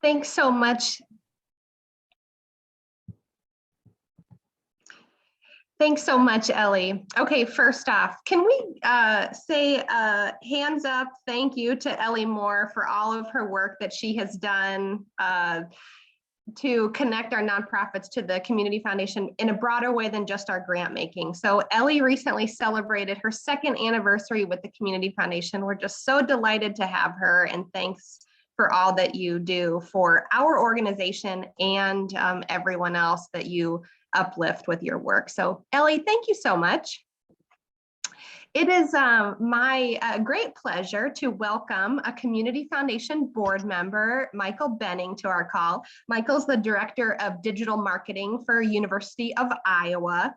Thanks so much. Thanks so much, Ellie. Okay, first off, can we say hands up thank you to Ellie Moore for all of her work that she has done to connect our nonprofits to the Community Foundation in a broader way than just our grant making. So Ellie recently celebrated her 2nd anniversary with the Community Foundation. We're just so delighted to have her, and thanks for all that you do for our organization and everyone else that you uplift with your work. So Ellie, thank you so much. It is my great pleasure to welcome a Community Foundation board member, Michael Benning, to our call. Michael's the Director of Digital Marketing for University of Iowa.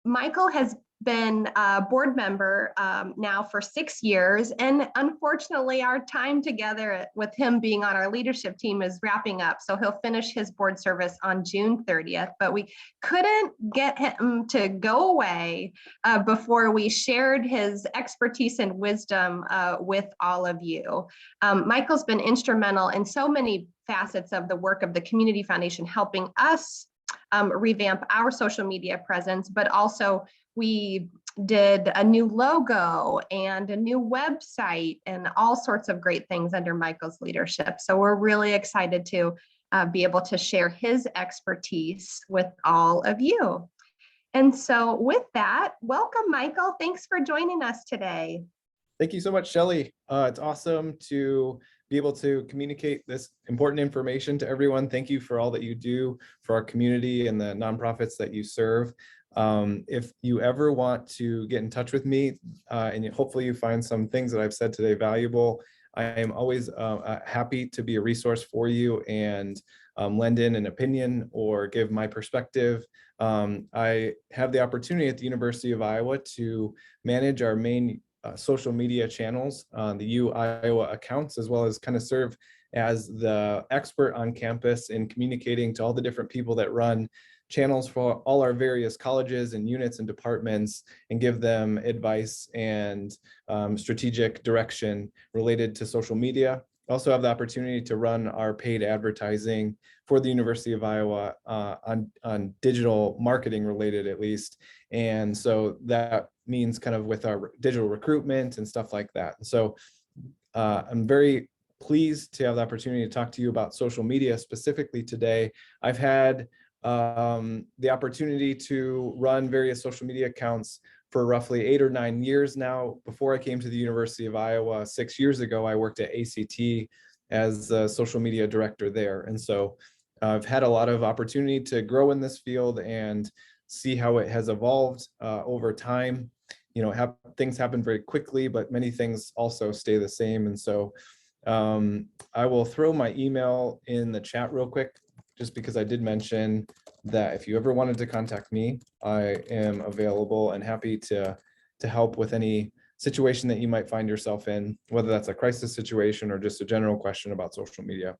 Michael has been a board member now for 6 years, and unfortunately our time together with him being on our leadership team is wrapping up, so he'll finish his board service on June 30th, but we couldn't get him to go away before we shared his expertise and wisdom with all of you. Michael's been instrumental in so many facets of the work of the Community Foundation, helping us revamp our social media presence, but also we did a new logo and a new website and all sorts of great things under Michael's leadership. So we're really excited to be able to share his expertise with all of you. And so with that, welcome, Michael. Thanks for joining us today. Thank you so much, Shelley. It's awesome to be able to communicate this important information to everyone. Thank you for all that you do for our community and the nonprofits that you serve. If you ever want to get in touch with me and hopefully you find some things that I've said today valuable, I am always happy to be a resource for you and lend in an opinion or give my perspective. I have the opportunity at the University of Iowa to manage our main social media channels, the U Iowa accounts, as well as kind of serve as the expert on campus in communicating to all the different people that run channels for all our various colleges and units and departments and give them advice and strategic direction related to social media. Also have the opportunity to run our paid advertising for the University of Iowa on digital marketing related, at least. And so that means kind of with our digital recruitment and stuff like that. And so I'm very pleased to have the opportunity to talk to you about social media specifically today. I've had the opportunity to run various social media accounts for roughly 8 or 9 years now. Before I came to the University of Iowa 6 years ago, I worked at ACT as a social media director there. And so I've had a lot of opportunity to grow in this field and see how it has evolved over time. You know, things happen very quickly, but many things also stay the same. And so I will throw my email in the chat real quick, just because I did mention that if you ever wanted to contact me, I am available and happy to help with any situation that you might find yourself in, whether that's a crisis situation or just a general question about social media.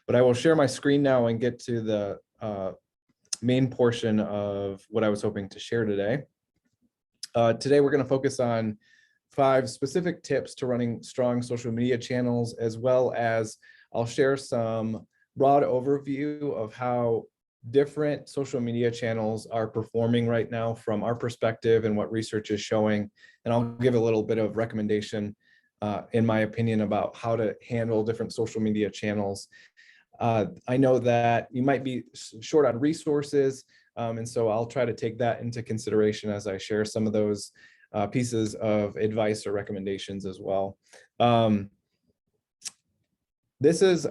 But I will share my screen now and get to the main portion of what I was hoping to share today. Today, we're going to focus on 5 specific tips to running strong social media channels, as well as I'll share some broad overview of how different social media channels are performing right now from our perspective and what research is showing. And I'll give a little bit of recommendation, in my opinion, about how to handle different social media channels. I know that you might be short on resources, and so I'll try to take that into consideration as I share some of those pieces of advice or recommendations as well. I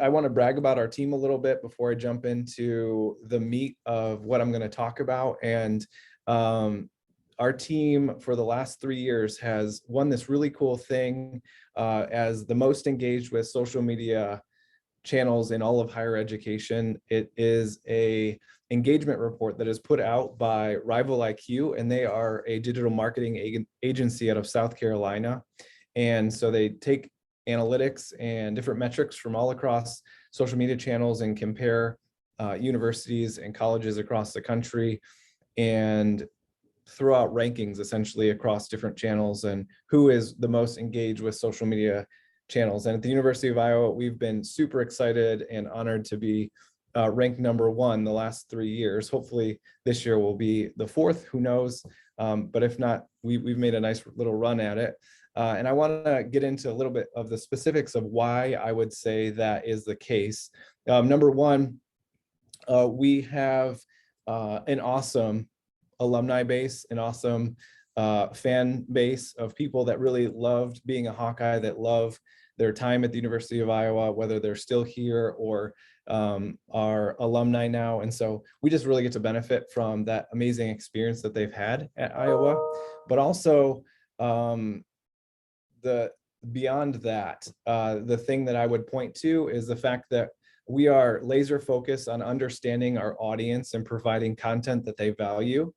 want to brag about our team a little bit before I jump into the meat of what I'm going to talk about. And our team for the last 3 years has won this really cool thing as the most engaged with social media channels in all of higher education. It is a engagement report that is put out by Rival IQ, and they are a digital marketing agency out of South Carolina. And so they take analytics and different metrics from all across social media channels and compare universities and colleges across the country and throw out rankings essentially across different channels and who is the most engaged with social media channels. And at the University of Iowa, we've been super excited and honored to be ranked #1 the last 3 years. Hopefully this year will be the 4th, who knows? But if not, we've made a nice little run at it. And I want to get into a little bit of the specifics of why I would say that is the case. #1, we have an awesome alumni base, an awesome fan base of people that really loved being a Hawkeye, that love their time at the University of Iowa, whether they're still here or are alumni now. And so we just really get to benefit from that amazing experience that they've had at Iowa. But also beyond that, the thing that I would point to is the fact that we are laser focused on understanding our audience and providing content that they value.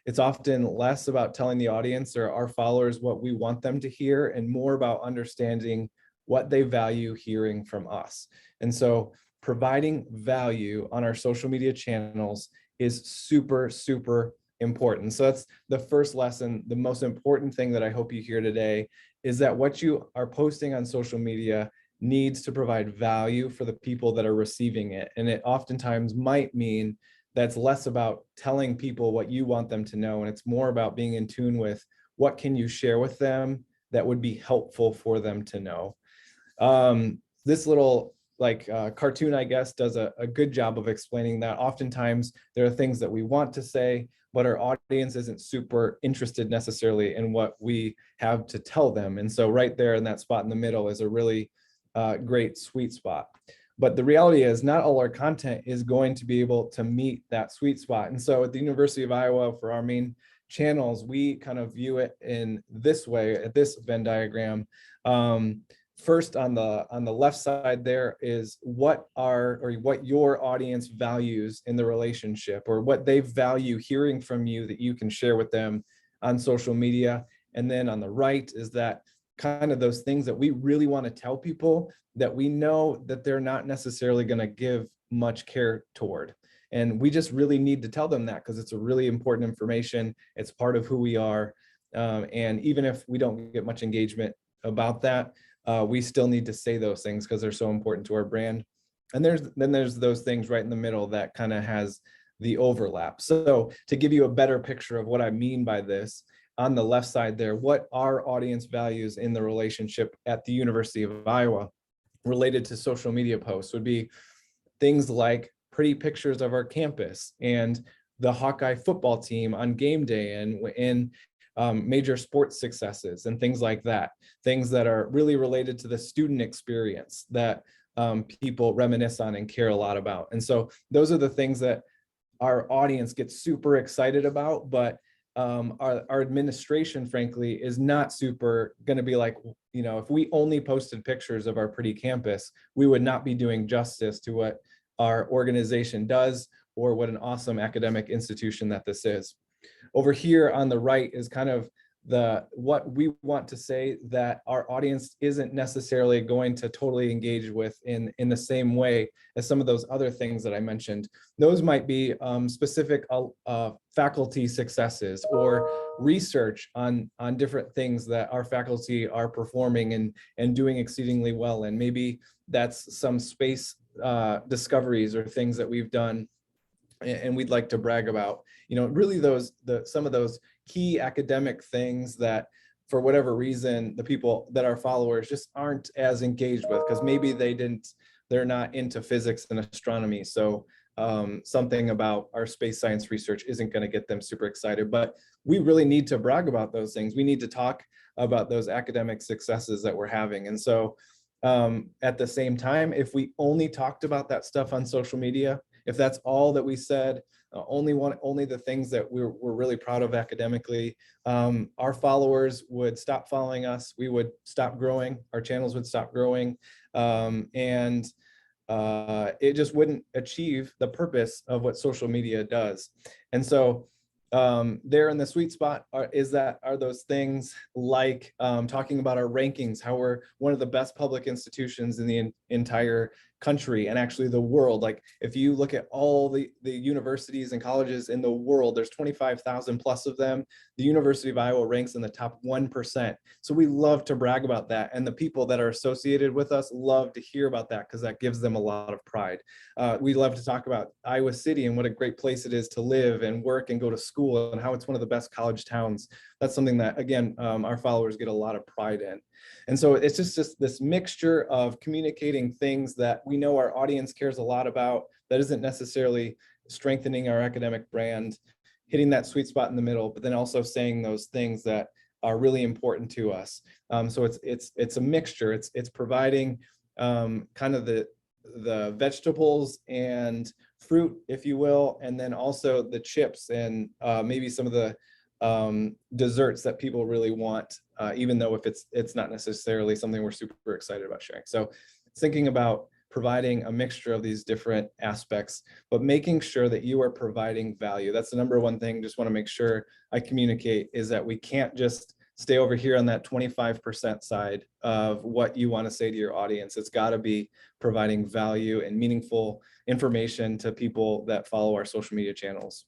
It's often less about telling the audience or our followers what we want them to hear and more about understanding what they value hearing from us. And so providing value on our social media channels is super, super important. So that's the first lesson. The most important thing that I hope you hear today is that what you are posting on social media needs to provide value for the people that are receiving it. And it oftentimes might mean that's less about telling people what you want them to know, and it's more about being in tune with what can you share with them that would be helpful for them to know. This little cartoon, I guess, does a good job of explaining that. Oftentimes there are things that we want to say, but our audience isn't super interested necessarily in what we have to tell them. And so right there in that spot in the middle is a really great sweet spot. But the reality is not all our content is going to be able to meet that sweet spot. And so at the University of Iowa, for our main channels, we kind of view it in this way, at this Venn diagram. First, on the left side there is what your audience values in the relationship, or what they value hearing from you that you can share with them on social media. And then on the right is that kind of those things that we really want to tell people that we know that they're not necessarily going to give much care toward. And we just really need to tell them that because it's a really important information. It's part of who we are. And even if we don't get much engagement about that, we still need to say those things because they're so important to our brand. And then there's those things right in the middle that kind of has the overlap. So to give you a better picture of what I mean by this, on the left side there, what our audience values in the relationship at the University of Iowa related to social media posts would be things like pretty pictures of our campus and the Hawkeye football team on game day and major sports successes and things like that. Things that are really related to the student experience that people reminisce on and care a lot about. And so those are the things that our audience gets super excited about, but our administration, frankly, is not super going to be like, if we only posted pictures of our pretty campus, we would not be doing justice to what our organization does or what an awesome academic institution that this is. Over here on the right is kind of what we want to say that our audience isn't necessarily going to totally engage with in the same way as some of those other things that I mentioned. Those might be specific faculty successes or research on different things that our faculty are performing and doing exceedingly well. And maybe that's some space discoveries or things that we've done and we'd like to brag about. Really some of those key academic things that for whatever reason the people that are followers just aren't as engaged with because maybe they're not into physics and astronomy. So something about our space science research isn't going to get them super excited, but we really need to brag about those things. We need to talk about those academic successes that we're having. And so at the same time, if we only talked about that stuff on social media, if that's all that we said, only the things that we're really proud of academically, our followers would stop following us. We would stop growing. Our channels would stop growing. And it just wouldn't achieve the purpose of what social media does. And so there in the sweet spot are those things like talking about our rankings, how we're one of the best public institutions in the entire country and actually the world. Like if you look at all the universities and colleges in the world, there's 25,000 plus of them. The University of Iowa ranks in the top 1%. So we love to brag about that. And the people that are associated with us love to hear about that because that gives them a lot of pride. We love to talk about Iowa City and what a great place it is to live and work and go to school and how it's one of the best college towns. That's something that, again, our followers get a lot of pride in. And so it's just this mixture of communicating things that we know our audience cares a lot about that isn't necessarily strengthening our academic brand, hitting that sweet spot in the middle, but then also saying those things that are really important to us. So it's a mixture. It's providing kind of the vegetables and fruit, if you will, and then also the chips and maybe some of the desserts that people really want, even though if it's not necessarily something we're super excited about sharing. So thinking about providing a mixture of these different aspects, but making sure that you are providing value. That's the number one thing. Just want to make sure I communicate is that we can't just stay over here on that 25% side of what you want to say to your audience. It's got to be providing value and meaningful information to people that follow our social media channels.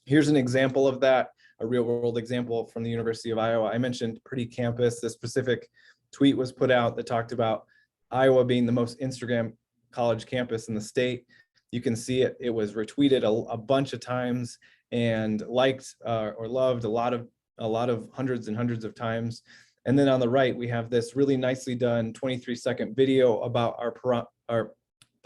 Here's an example of that, a real world example from the University of Iowa. I mentioned Pretty Campus. This specific tweet was put out that talked about Iowa being the most Instagram college campus in the state. You can see it. It was retweeted a bunch of times and liked or loved a lot of hundreds and hundreds of times. And then on the right, we have this really nicely done 23-second video about our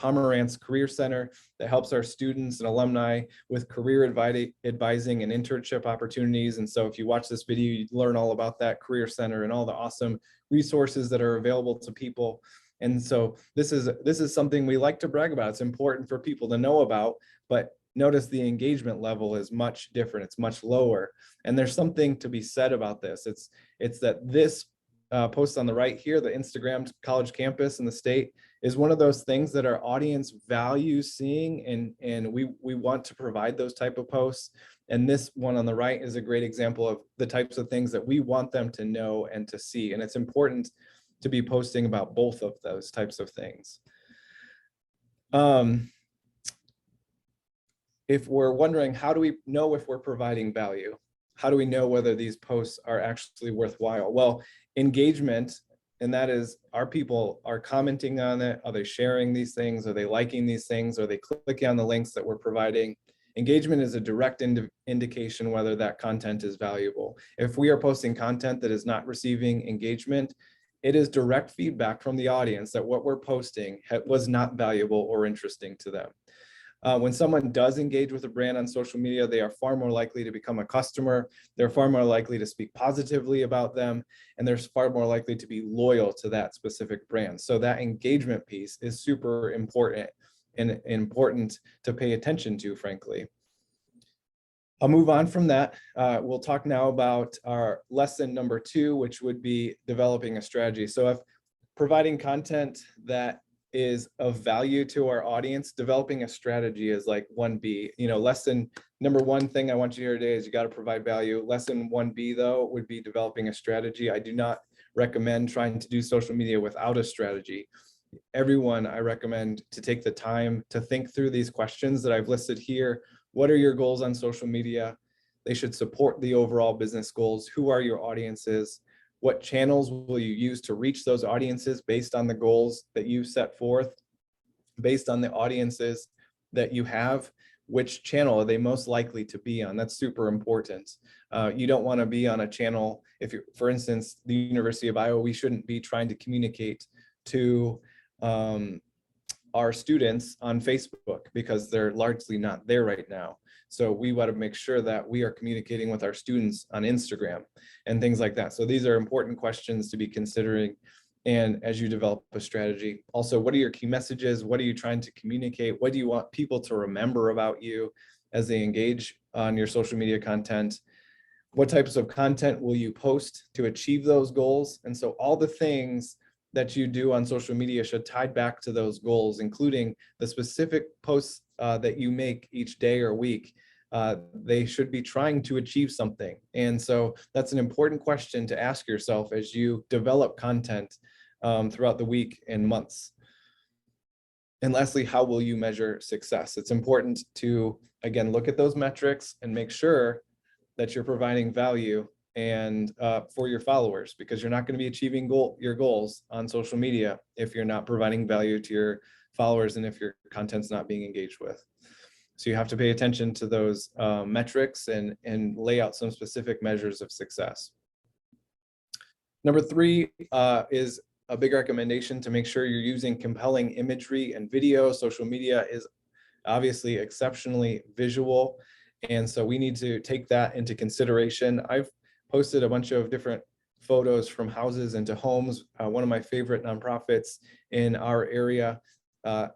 Pomerantz Career Center that helps our students and alumni with career advising and internship opportunities. And so if you watch this video, you learn all about that Career Center and all the awesome resources that are available to people. And so this is something we like to brag about. It's important for people to know about, but notice the engagement level is much different. It's much lower. And there's something to be said about this. It's that this post on the right here, the Instagram college campus in the state, is one of those things that our audience values seeing, and we want to provide those type of posts. And this one on the right is a great example of the types of things that we want them to know and to see. And it's important to be posting about both of those types of things. If we're wondering, how do we know if we're providing value? How do we know whether these posts are actually worthwhile? Well, engagement, and that is, our people are commenting on it. Are they sharing these things? Are they liking these things? Are they clicking on the links that we're providing? Engagement is a direct indication whether that content is valuable. If we are posting content that is not receiving engagement, it is direct feedback from the audience that what we're posting was not valuable or interesting to them. When someone does engage with a brand on social media, they are far more likely to become a customer. They're far more likely to speak positively about them, and they're far more likely to be loyal to that specific brand. So that engagement piece is super important and important to pay attention to, frankly. I'll move on from that. We'll talk now about our lesson number 2, which would be developing a strategy. So if providing content that is of value to our audience, developing a strategy is like 1B. Lesson number 1 thing I want you to hear today is you got to provide value. Lesson 1B though would be developing a strategy. I do not recommend trying to do social media without a strategy. Everyone, I recommend to take the time to think through these questions that I've listed here. What are your goals on social media? They should support the overall business goals. Who are your audiences? What channels will you use to reach those audiences based on the goals that you set forth? Based on the audiences that you have, which channel are they most likely to be on? That's super important. You don't want to be on a channel, if you're, for instance, the University of Iowa, we shouldn't be trying to communicate to our students on Facebook because they're largely not there right now. So we want to make sure that we are communicating with our students on Instagram and things like that. So these are important questions to be considering. And as you develop a strategy, also, what are your key messages? What are you trying to communicate? What do you want people to remember about you as they engage on your social media content? What types of content will you post to achieve those goals? And so all the things that you do on social media should tie back to those goals, including the specific posts that you make each day or week. They should be trying to achieve something. And so that's an important question to ask yourself as you develop content throughout the week and months. And lastly, how will you measure success? It's important to, again, look at those metrics and make sure that you're providing value and for your followers, because you're not going to be achieving your goals on social media if you're not providing value to your followers and if your content's not being engaged with. So you have to pay attention to those metrics and lay out some specific measures of success. Number 3 is a big recommendation to make sure you're using compelling imagery and video. Social media is obviously exceptionally visual, and so we need to take that into consideration. I've posted a bunch of different photos from houses into homes. One of my favorite nonprofits in our area,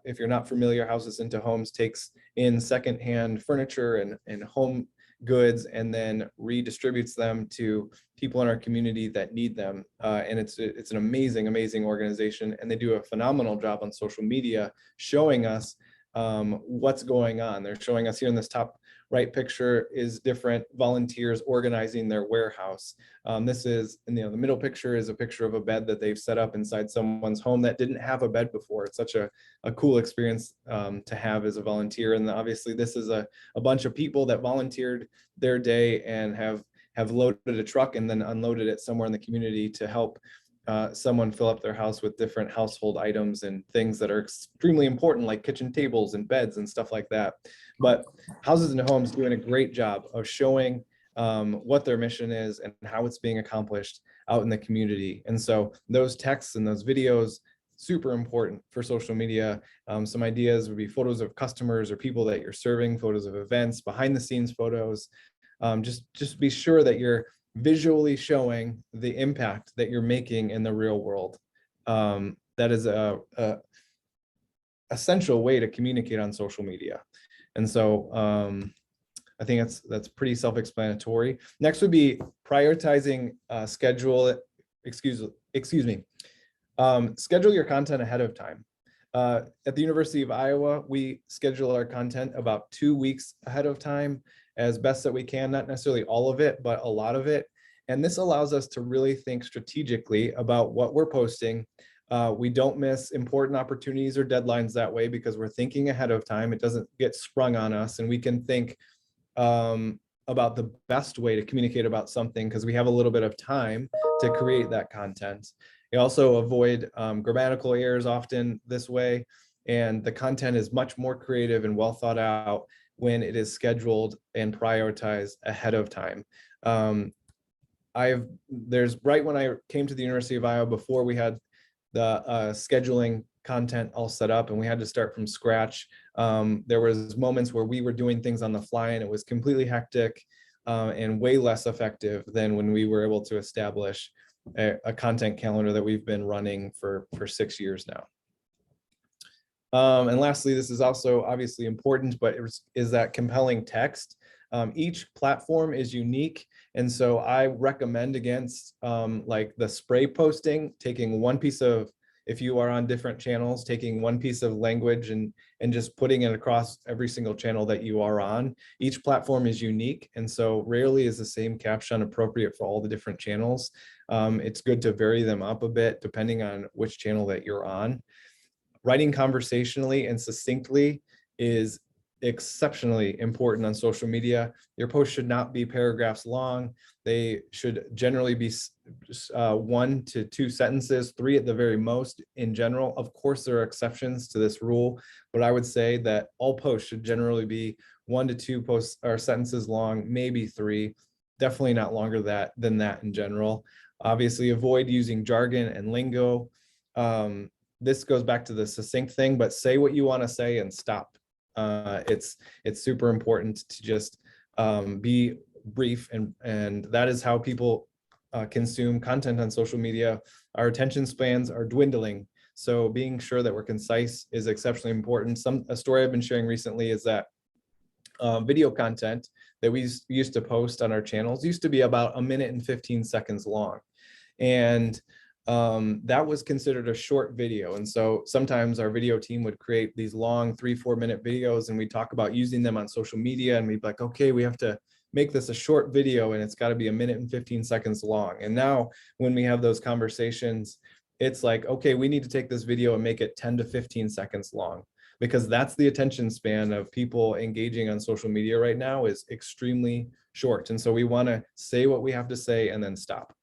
if you're not familiar, Houses into Homes takes in secondhand furniture and home goods and then redistributes them to people in our community that need them. And it's an amazing organization, and they do a phenomenal job on social media showing us what's going on. They're showing us here in this top right picture is different volunteers organizing their warehouse. This is, the middle picture is a picture of a bed that they've set up inside someone's home that didn't have a bed before. It's such a cool experience to have as a volunteer. And obviously this is a bunch of people that volunteered their day and have loaded a truck and then unloaded it somewhere in the community to help someone fill up their house with different household items and things that are extremely important, like kitchen tables and beds and stuff like that. But Houses and Homes doing a great job of showing what their mission is and how it's being accomplished out in the community. And so those texts and those videos, super important for social media. Some ideas would be photos of customers or people that you're serving, photos of events, behind the scenes photos. Just be sure that you're visually showing the impact that you're making in the real world. That is a essential way to communicate on social media. And so I think that's pretty self-explanatory. Next would be prioritizing schedule your content ahead of time. At the University of Iowa, we schedule our content about 2 weeks ahead of time as best that we can, not necessarily all of it, but a lot of it. And this allows us to really think strategically about what we're posting. We don't miss important opportunities or deadlines that way because we're thinking ahead of time. It doesn't get sprung on us, and we can think about the best way to communicate about something because we have a little bit of time to create that content. You also avoid grammatical errors often this way, and the content is much more creative and well thought out when it is scheduled and prioritized ahead of time. There's right when I came to the University of Iowa, before we had the scheduling content all set up and we had to start from scratch. There was moments where we were doing things on the fly and it was completely hectic and way less effective than when we were able to establish a content calendar that we've been running for 6 years now. And lastly, this is also obviously important, but is that compelling text. Each platform is unique. And so I recommend against like the spray posting, taking one piece of, if you are on different channels, taking one piece of language and just putting it across every single channel that you are on. Each platform is unique. And so rarely is the same caption appropriate for all the different channels. It's good to vary them up a bit depending on which channel that you're on. Writing conversationally and succinctly is exceptionally important on social media. Your post should not be paragraphs long. They should generally be 1 to 2 sentences, 3 at the very most in general. Of course, there are exceptions to this rule, but I would say that all posts should generally be 1 to 2 posts or sentences long, maybe 3, definitely not longer than that in general. Obviously, avoid using jargon and lingo. This goes back to the succinct thing, but say what you want to say and stop. It's super important to just be brief, and that is how people consume content on social media. Our attention spans are dwindling, so being sure that we're concise is exceptionally important. A story I've been sharing recently is that video content that we used to post on our channels used to be about 1 minute and 15 seconds long, and that was considered a short video. And so sometimes our video team would create these long 3-4 minute videos, and we talk about using them on social media, and we'd be like, okay, we have to make this a short video and it's got to be 1 minute and 15 seconds long. And now when we have those conversations, it's like, okay, we need to take this video and make it 10 to 15 seconds long. because that's the attention span of people engaging on social media right now is extremely short. And so we want to say what we have to say and then stop.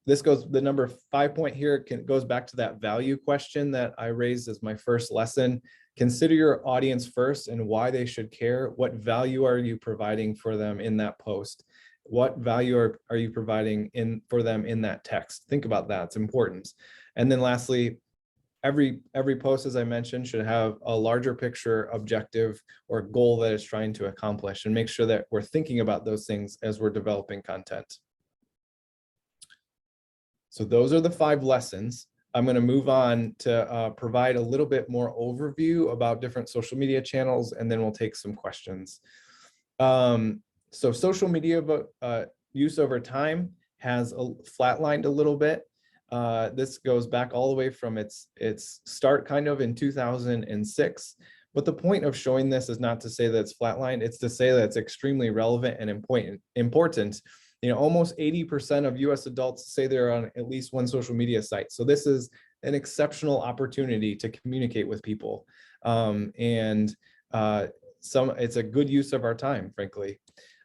This goes, the number 5 point here goes back to that value question that I raised as my first lesson. Consider your audience first and why they should care. What value are you providing for them in that post? What value are you providing for them in that text? Think about that, it's important. And then lastly, every post, as I mentioned, should have a larger picture, objective, or goal that it's trying to accomplish, and make sure that we're thinking about those things as we're developing content. So those are the 5 lessons. I'm going to move on to provide a little bit more overview about different social media channels, and then we'll take some questions. So social media use over time has flatlined a little bit. This goes back all the way from its start kind of in 2006. But the point of showing this is not to say that it's flatlined, it's to say that it's extremely relevant and important. You know, almost 80% of US adults say they're on at least one social media site. So this is an exceptional opportunity to communicate with people. It's a good use of our time, frankly.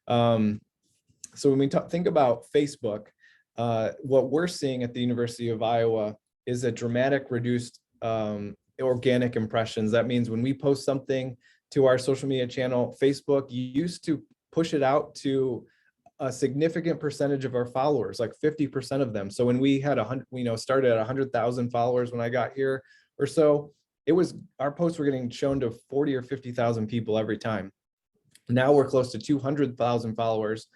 So when we think about Facebook, what we're seeing at the University of Iowa is a dramatic reduced organic impressions. That means when we post something to our social media channel, Facebook used to push it out to a significant percentage of our followers, like 50% of them. So when we had started at 100,000 followers when I got here or so, our posts were getting shown to 40 or 50,000 people every time. Now we're close to 200,000 followers,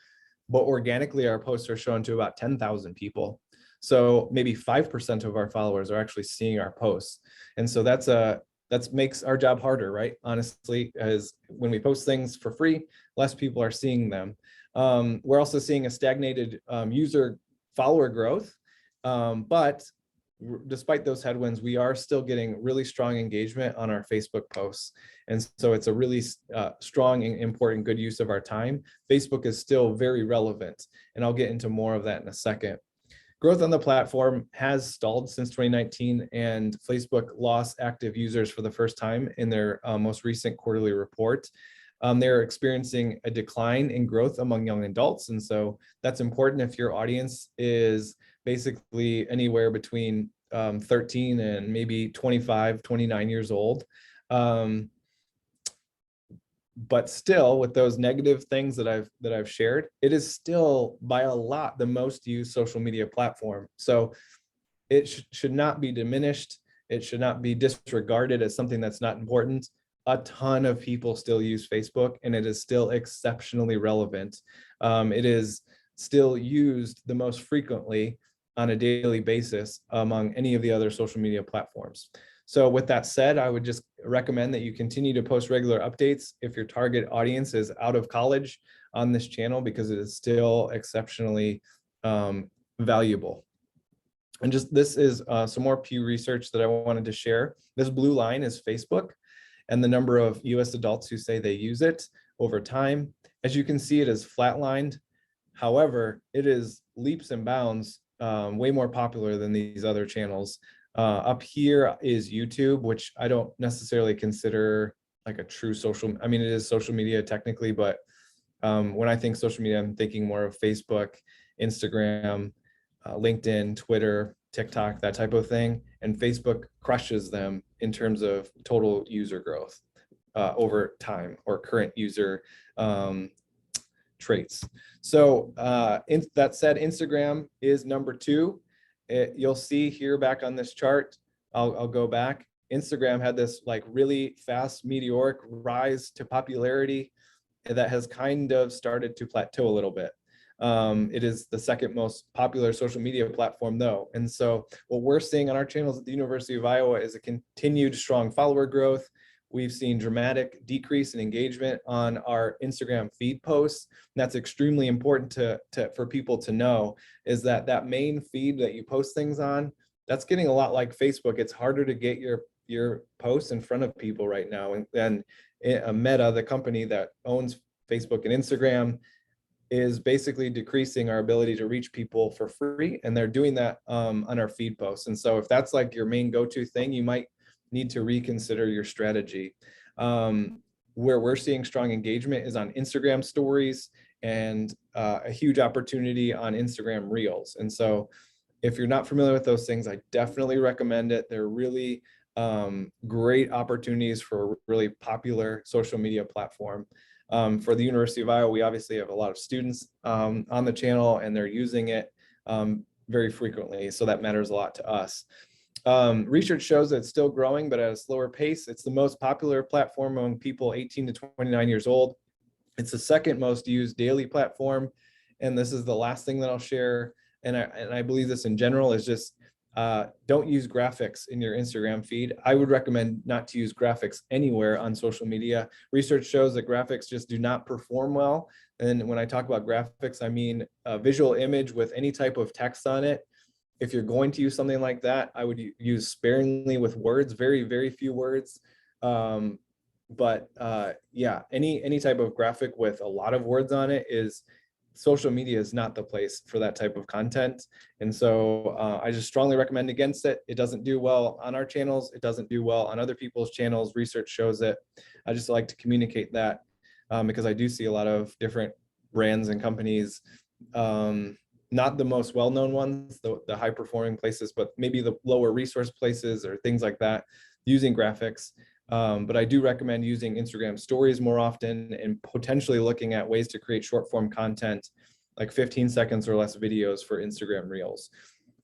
but organically our posts are shown to about 10,000 people. So maybe 5% of our followers are actually seeing our posts. And so that makes our job harder, right? Honestly, as when we post things for free, less people are seeing them. We're also seeing a stagnated user follower growth, but despite those headwinds, we are still getting really strong engagement on our Facebook posts. And so it's a really strong and important good use of our time. Facebook is still very relevant, and I'll get into more of that in a second. Growth on the platform has stalled since 2019, and Facebook lost active users for the first time in their most recent quarterly report. They're experiencing a decline in growth among young adults. And so that's important if your audience is basically anywhere between 13 and maybe 25, 29 years old. But still, with those negative things that I've shared, it is still by a lot the most used social media platform. So it should not be diminished. It should not be disregarded as something that's not important. A ton of people still use Facebook, and it is still exceptionally relevant. It is still used the most frequently on a daily basis among any of the other social media platforms. So with that said, I would just recommend that you continue to post regular updates if your target audience is out of college on this channel, because it is still exceptionally valuable. And just this is some more Pew research that I wanted to share. This blue line is Facebook and the number of US adults who say they use it over time. As you can see, it is flatlined. However, it is leaps and bounds way more popular than these other channels. Up here is YouTube, which I don't necessarily consider like a true social, I mean, it is social media technically, but when I think social media, I'm thinking more of Facebook, Instagram, LinkedIn, Twitter, TikTok, that type of thing. And Facebook crushes them in terms of total user growth over time, or current user traits. So that said, Instagram is number 2. You'll see here back on this chart, I'll go back. Instagram had this like really fast meteoric rise to popularity that has kind of started to plateau a little bit. It is the second most popular social media platform though. And so what we're seeing on our channels at the University of Iowa is a continued strong follower growth. We've seen dramatic decrease in engagement on our Instagram feed posts. And that's extremely important for people to know, is that main feed that you post things on, that's getting a lot like Facebook. It's harder to get your posts in front of people right now. And Meta, the company that owns Facebook and Instagram, is basically decreasing our ability to reach people for free. And they're doing that on our feed posts. And so if that's like your main go-to thing, you might need to reconsider your strategy. Where we're seeing strong engagement is on Instagram stories and a huge opportunity on Instagram Reels. And so if you're not familiar with those things, I definitely recommend it. They're really great opportunities for a really popular social media platform. For the University of Iowa, we obviously have a lot of students on the channel, and they're using it very frequently. So that matters a lot to us. Research shows that it's still growing, but at a slower pace. It's the most popular platform among people 18 to 29 years old. It's the second most used daily platform. And this is the last thing that I'll share. And I believe this in general is just don't use graphics in your Instagram feed. I would recommend not to use graphics anywhere on social media. Research shows that graphics just do not perform well. And when I talk about graphics, I mean a visual image with any type of text on it. If you're going to use something like that, I would use sparingly with words, very, very few words. But yeah, any type of graphic with a lot of words on it is, social media is not the place for that type of content. And so I just strongly recommend against it. It doesn't do well on our channels. It doesn't do well on other people's channels. Research shows it. I just like to communicate that because I do see a lot of different brands and companies, not the most well-known ones, the high-performing places, but maybe the lower resource places or things like that, using graphics. But I do recommend using Instagram stories more often and potentially looking at ways to create short form content, like 15 seconds or less videos for Instagram Reels.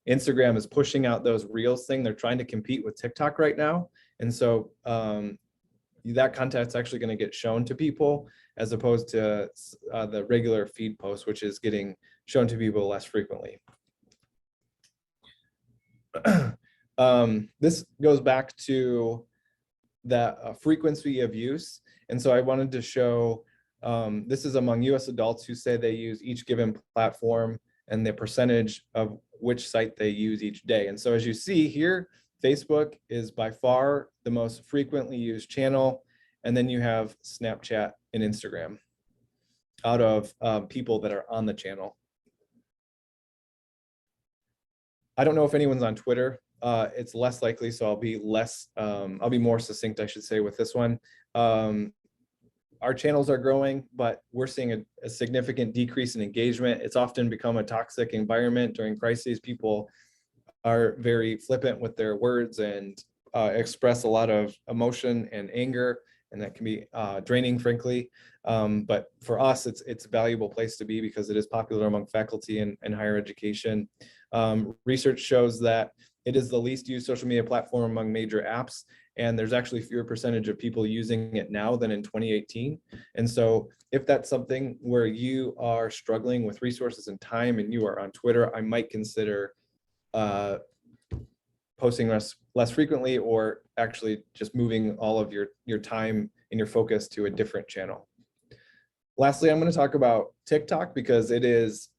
Instagram is pushing out those Reels thing. They're trying to compete with TikTok right now. And so that content's actually going to get shown to people as opposed to the regular feed post, which is getting shown to people less frequently. This goes back to that frequency of use. And so I wanted to show, this is among US adults who say they use each given platform and the percentage of which site they use each day. And so as you see here, Facebook is by far the most frequently used channel. And then you have Snapchat and Instagram out of people that are on the channel. I don't know if anyone's on Twitter. It's less likely, so I'll be more succinct, I should say, with this one. Our channels are growing, but we're seeing a significant decrease in engagement. It's often become a toxic environment during crises. People are very flippant with their words and express a lot of emotion and anger, and that can be draining, frankly. But for us, it's a valuable place to be because it is popular among faculty and higher education. Research shows that it is the least used social media platform among major apps, and there's actually fewer percentage of people using it now than in 2018. And so if that's something where you are struggling with resources and time and you are on Twitter, I might consider posting less frequently, or actually just moving all of your time and your focus to a different channel. Lastly, I'm going to talk about TikTok because it is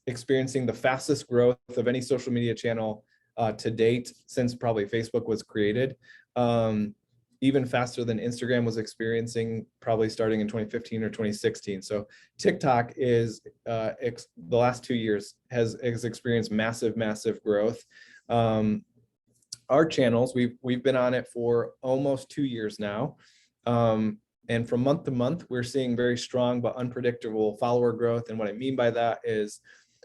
experiencing the fastest growth of any social media channel to date since probably Facebook was created, even faster than Instagram was experiencing, probably starting in 2015 or 2016. So TikTok is the last 2 years has experienced massive growth. Our channels, we've been on it for almost 2 years now. And from month to month, we're seeing very strong but unpredictable follower growth. And what I mean by that is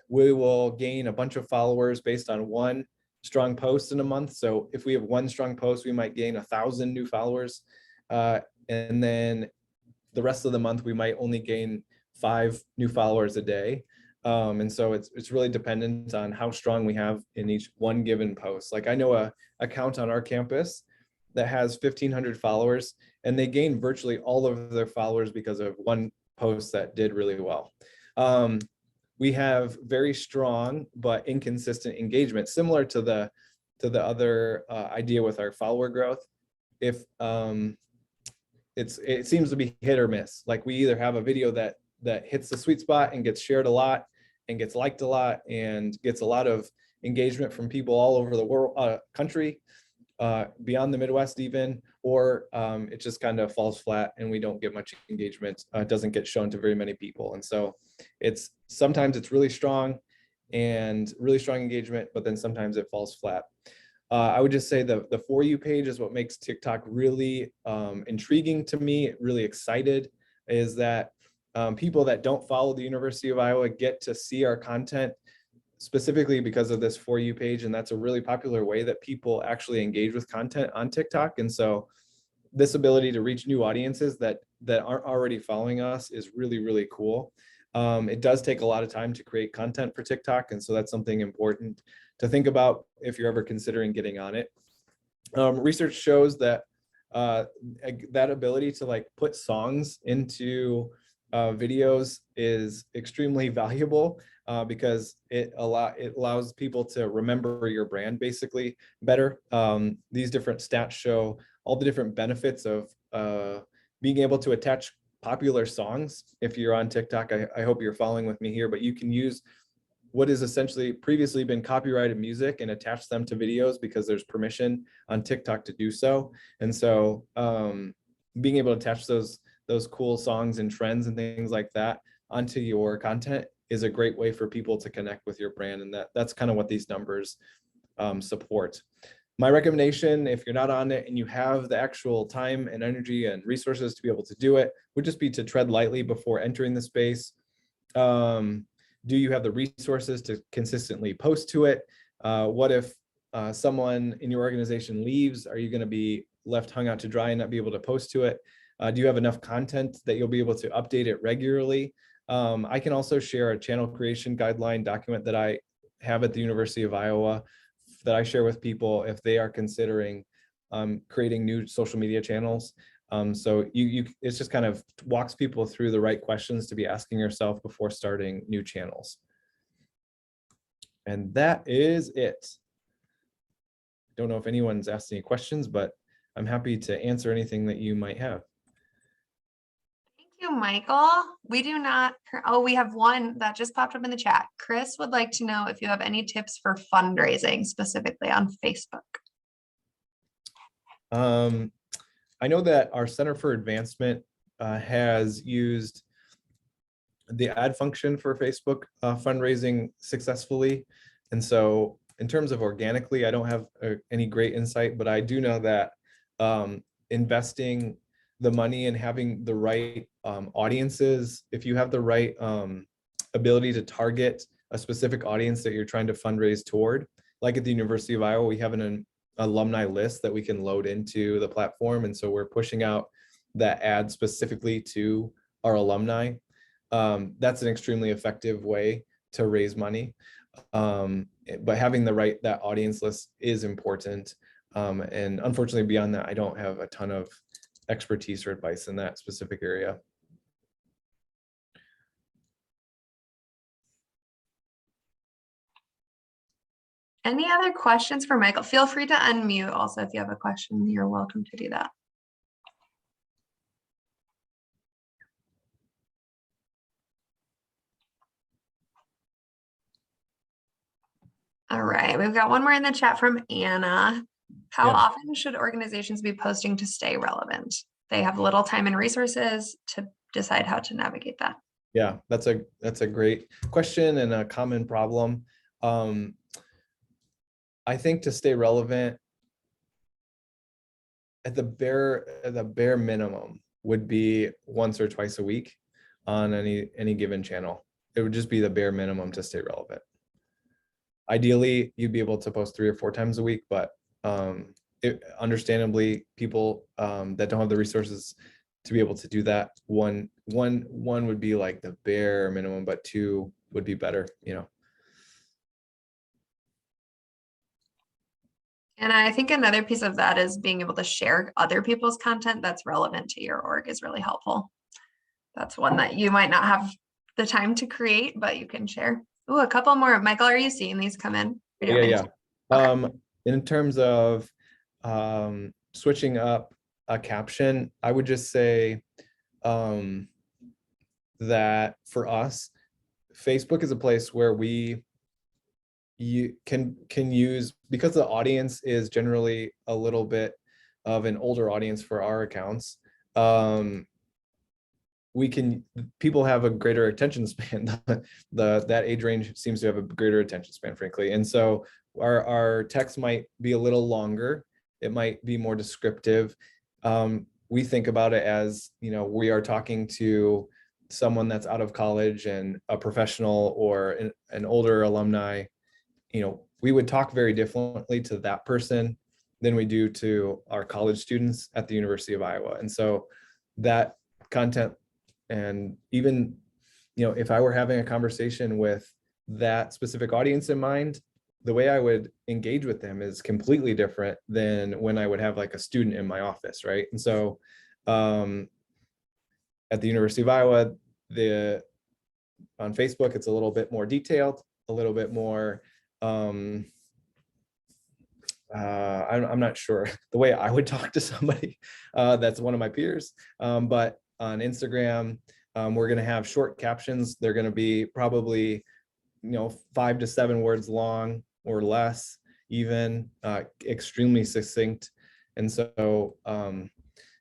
we will gain a bunch of followers based on one strong post in a month. So if we have one strong post, we might gain 1,000 new followers. And then the rest of the month, we might only gain 5 new followers a day. And so it's really dependent on how strong we have in each one given post. Like I know a account on our campus that has 1,500 followers, and they gained virtually all of their followers because of one post that did really well. We have very strong but inconsistent engagement, similar to the other idea with our follower growth. If it seems to be hit or miss. Like we either have a video that hits the sweet spot and gets shared a lot and gets liked a lot and gets a lot of engagement from people all over the world, country, beyond the Midwest even, or it just kind of falls flat and we don't get much engagement. It doesn't get shown to very many people. And so sometimes it's really strong and really strong engagement, but then sometimes it falls flat. I would just say the For You page is what makes TikTok really intriguing to me, really excited, is that people that don't follow the University of Iowa get to see our content specifically because of this For You page. And that's a really popular way that people actually engage with content on TikTok. And so this ability to reach new audiences that aren't already following us is really, really cool. It does take a lot of time to create content for TikTok. And so that's something important to think about if you're ever considering getting on it. Research shows that that ability to like put songs into videos is extremely valuable because it allows people to remember your brand basically better. These different stats show all the different benefits of being able to attach popular songs. If you're on TikTok, I hope you're following with me here, but you can use what is essentially previously been copyrighted music and attach them to videos because there's permission on TikTok to do so. And so being able to attach those cool songs and trends and things like that onto your content is a great way for people to connect with your brand. And that's kind of what these numbers support. My recommendation, if you're not on it and you have the actual time and energy and resources to be able to do it, would just be to tread lightly before entering the space. Do you have the resources to consistently post to it? What if someone in your organization leaves? Are you going to be left hung out to dry and not be able to post to it? Do you have enough content that you'll be able to update it regularly? I can also share a channel creation guideline document that I have at the University of Iowa that I share with people if they are considering creating new social media channels. So it's just kind of walks people through the right questions to be asking yourself before starting new channels. And that is it. Don't know if anyone's asked any questions, but I'm happy to answer anything that you might have. Thank you, Michael. We do not, oh, we have one that just popped up in the chat. Chris would like to know if you have any tips for fundraising specifically on Facebook. I know that our Center for Advancement has used the ad function for Facebook fundraising successfully. And so in terms of organically, I don't have any great insight, but I do know that investing the money and having the right audiences, if you have the right ability to target a specific audience that you're trying to fundraise toward, like at the University of Iowa, we have an alumni list that we can load into the platform. And so we're pushing out that ad specifically to our alumni. That's an extremely effective way to raise money. But having that audience list is important. And unfortunately, beyond that, I don't have a ton of expertise or advice in that specific area. Any other questions for Michael? Feel free to unmute also if you have a question. You're welcome to do that. All right, we've got one more in the chat from Anna. How often should organizations be posting to stay relevant? They have little time and resources to decide how to navigate that. Yeah, that's a great question and a common problem. I think to stay relevant, at the bare minimum would be once or twice a week on any given channel. It would just be the bare minimum to stay relevant. Ideally, you'd be able to post 3 or 4 times a week, but understandably, people that don't have the resources to be able to do that, one would be like the bare minimum, but 2 would be better, you know. And I think another piece of that is being able to share other people's content that's relevant to your org is really helpful. That's one that you might not have the time to create, but you can share. Oh, a couple more. Michael, are you seeing these come in? Yeah. Okay. In terms of switching up a caption, I would just say that for us, Facebook is a place where you can use, because the audience is generally a little bit of an older audience for our accounts. People have a greater attention span. That age range seems to have a greater attention span, frankly. And so our text might be a little longer. It might be more descriptive. We think about it as, we are talking to someone that's out of college and a professional or an older alumni. We would talk very differently to that person than we do to our college students at the University of Iowa. And so that content, and even, if I were having a conversation with that specific audience in mind, the way I would engage with them is completely different than when I would have like a student in my office, right? And so at the University of Iowa, on Facebook, it's a little bit more detailed, a little bit more, I'm not sure the way I would talk to somebody that's one of my peers, but on Instagram, we're going to have short captions. They're going to be probably 5 to 7 words long or less, even extremely succinct. And so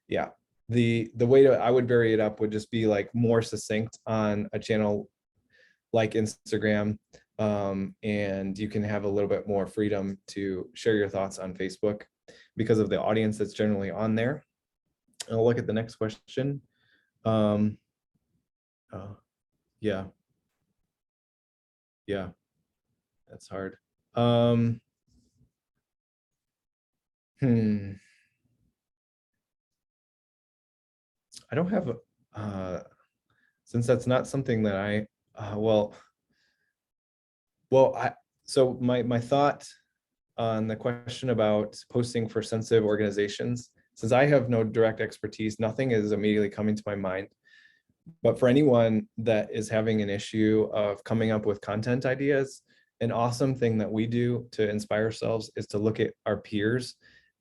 yeah, the way that I would vary it up would just be like more succinct on a channel like Instagram, and you can have a little bit more freedom to share your thoughts on Facebook because of the audience that's generally on there. I'll look at the next question. Yeah, that's hard. I don't have since that's not something that I so my thought on the question about posting for sensitive organizations, since I have no direct expertise, nothing is immediately coming to my mind. But for anyone that is having an issue of coming up with content ideas, an awesome thing that we do to inspire ourselves is to look at our peers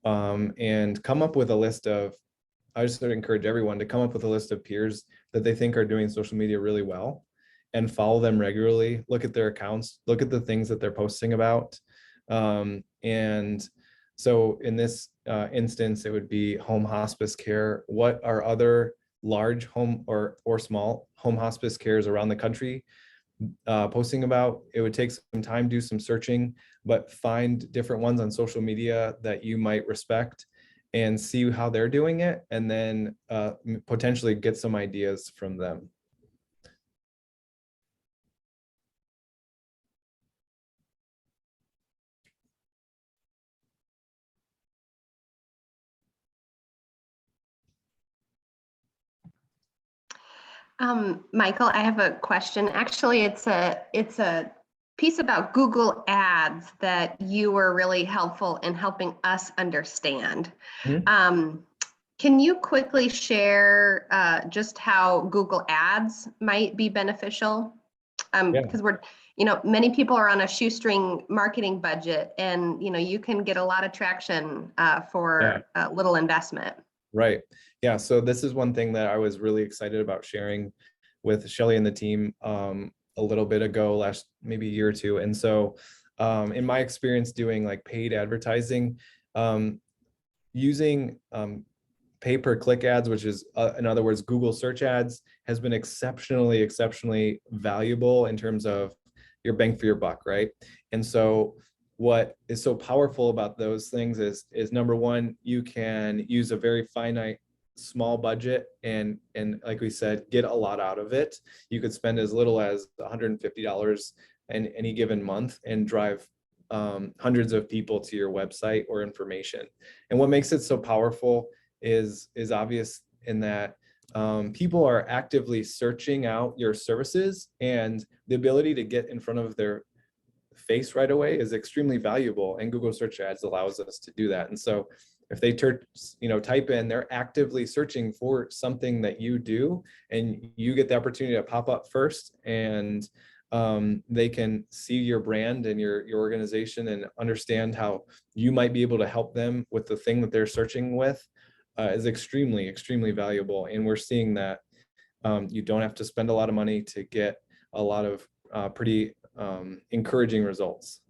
and come up with a list of, I just would encourage everyone to come up with a list of peers that they think are doing social media really well and follow them regularly, look at their accounts, look at the things that they're posting about. And so in this instance, it would be home hospice care. What are other large home or small home hospice cares around the country posting about? It would take some time, do some searching, but find different ones on social media that you might respect and see how they're doing it, and then potentially get some ideas from them. Michael, I have a question. Actually, it's a piece about Google Ads that you were really helpful in helping us understand. Mm-hmm. Can you quickly share just how Google Ads might be beneficial? Because many people are on a shoestring marketing budget, and you can get a lot of traction for little investment. Right. Yeah. So this is one thing that I was really excited about sharing with Shelly and the team a little bit ago, maybe a year or two. And so in my experience doing like paid advertising, using pay-per-click ads, which is in other words, Google search ads, has been exceptionally valuable in terms of your bang for your buck, right? And so what is so powerful about those things is number one, you can use a very finite small budget and like we said, get a lot out of it. You could spend as little as $150 in any given month and drive hundreds of people to your website or information. And what makes it so powerful is obvious in that people are actively searching out your services, and the ability to get in front of their face right away is extremely valuable, and Google search ads allows us to do that. And so if they type in, they're actively searching for something that you do, and you get the opportunity to pop up first, and they can see your brand and your organization and understand how you might be able to help them with the thing that they're searching with, is extremely valuable. And we're seeing that you don't have to spend a lot of money to get a lot of pretty encouraging results.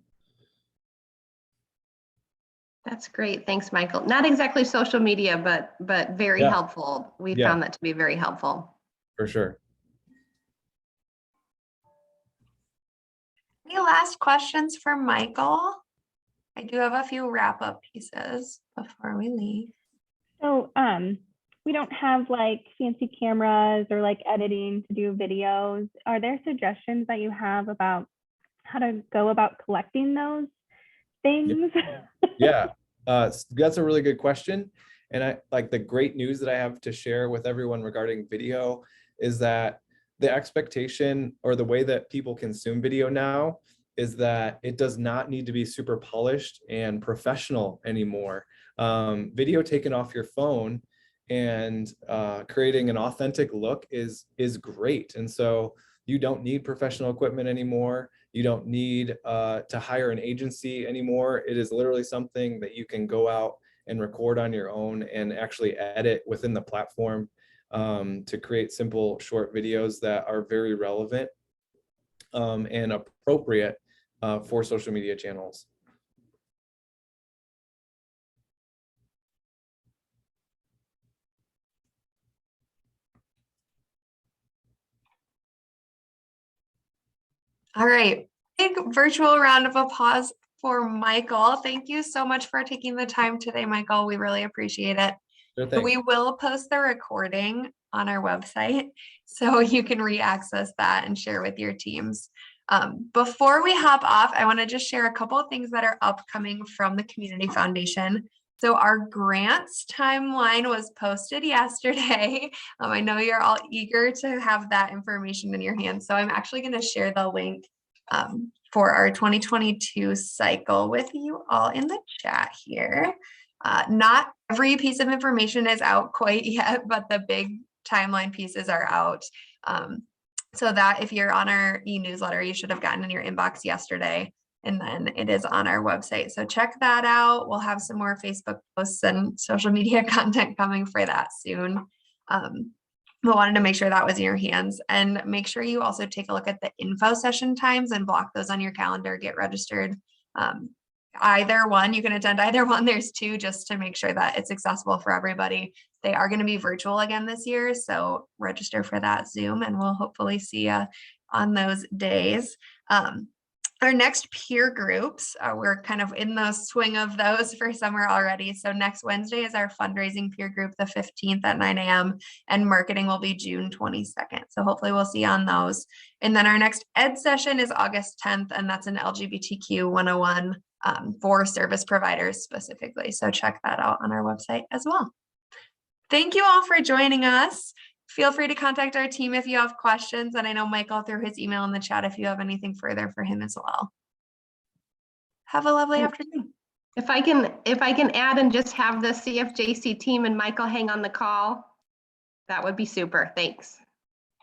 That's great. Thanks, Michael. Not exactly social media, but very helpful. We found that to be very helpful. For sure. Any last questions for Michael? I do have a few wrap-up pieces before we leave. So we don't have like fancy cameras or like editing to do videos. Are there suggestions that you have about how to go about collecting those things? Yeah, that's a really good question. And I like the great news that I have to share with everyone regarding video is that the expectation or the way that people consume video now is that it does not need to be super polished and professional anymore. Video taken off your phone and creating an authentic look is great. And so you don't need professional equipment anymore. You don't need to hire an agency anymore. It is literally something that you can go out and record on your own and actually edit within the platform to create simple short videos that are very relevant and appropriate for social media channels. All right, big virtual round of applause for Michael. Thank you so much for taking the time today, Michael. We really appreciate it. Sure thing. We will post the recording on our website so you can re-access that and share with your teams. Before we hop off, I want to just share a couple of things that are upcoming from the Community Foundation. So our grants timeline was posted yesterday. I know you're all eager to have that information in your hands. So I'm actually going to share the link for our 2022 cycle with you all in the chat here. Not every piece of information is out quite yet, but the big timeline pieces are out. So that if you're on our e-newsletter, you should have gotten in your inbox yesterday. And then it is on our website. So check that out. We'll have some more Facebook posts and social media content coming for that soon. But wanted to make sure that was in your hands, and make sure you also take a look at the info session times and block those on your calendar, get registered. Either one, you can attend either one. There's two, just to make sure that it's accessible for everybody. They are going to be virtual again this year. So register for that Zoom and we'll hopefully see you on those days. Our next peer groups, we're kind of in the swing of those for summer already. So next Wednesday is our fundraising peer group, the 15th at 9 a.m. and marketing will be June 22nd. So hopefully we'll see you on those. And then our next ed session is August 10th, and that's an LGBTQ 101 for service providers specifically. So check that out on our website as well. Thank you all for joining us. Feel free to contact our team if you have questions. And I know Michael threw his email in the chat if you have anything further for him as well. Have a lovely afternoon. If I can add and just have the CFJC team and Michael hang on the call, that would be super. Thanks.